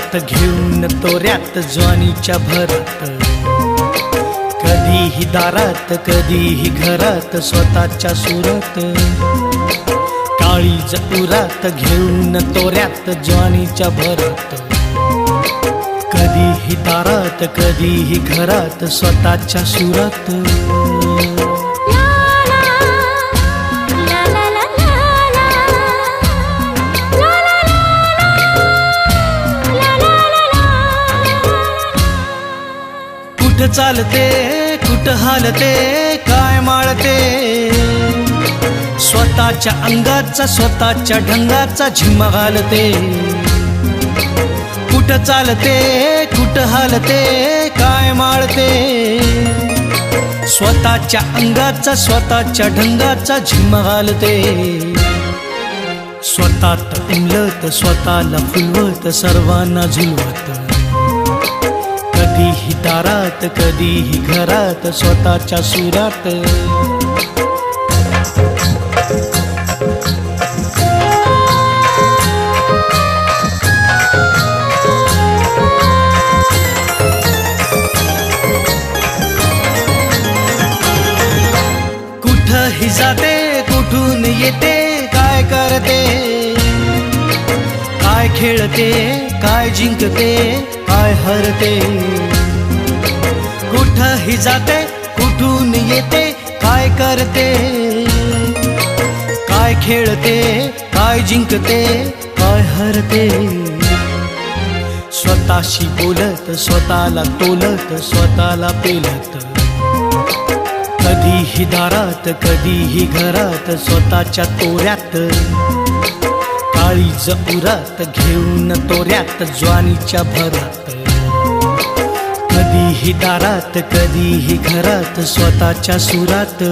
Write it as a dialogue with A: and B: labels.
A: उरात घेऊन तोऱ्यात ज्वानीच्या भरात, कधीही दारात कधीही घरात स्वतःच्या सुरात, काळीज उरात घेऊन तोऱ्यात ज्वानीच्या भरात, कधीही दारात कधीही घरात स्वतःच्या सुरात. कुठं चालते कुठं हालते काय माळते, स्वतःच्या अंगाचा स्वतःच्या ढंगाचा झिम्मा घालते. कुठं चालते कुठं हालते काय माळते, स्वतःच्या अंगाचा स्वतःच्या ढंगाचा झिम्मा घालते. स्वतःत उमलत स्वतःला फुलवत सर्वांना झुलवत, कधीही दारात कधीही घरात स्वतःच्या सुरात. कुठंही जाते कुठून येते काय करते, काय खेळते काय जिंकते काय हरते. कुठंही जाते कुठून येते काय करते, काय खेळते काय जिंकते काय हरते. स्वतःशी बोलत स्वतःला तोलत स्वतःला पेलत, कधीही दारात कधीही घरात स्वतःच्या तोऱ्यात, काळीज उरात घेऊन तोऱ्यात ज्वानीच्या भरात, कधीही दारात कधीही घरात स्वतःच्या सुरात.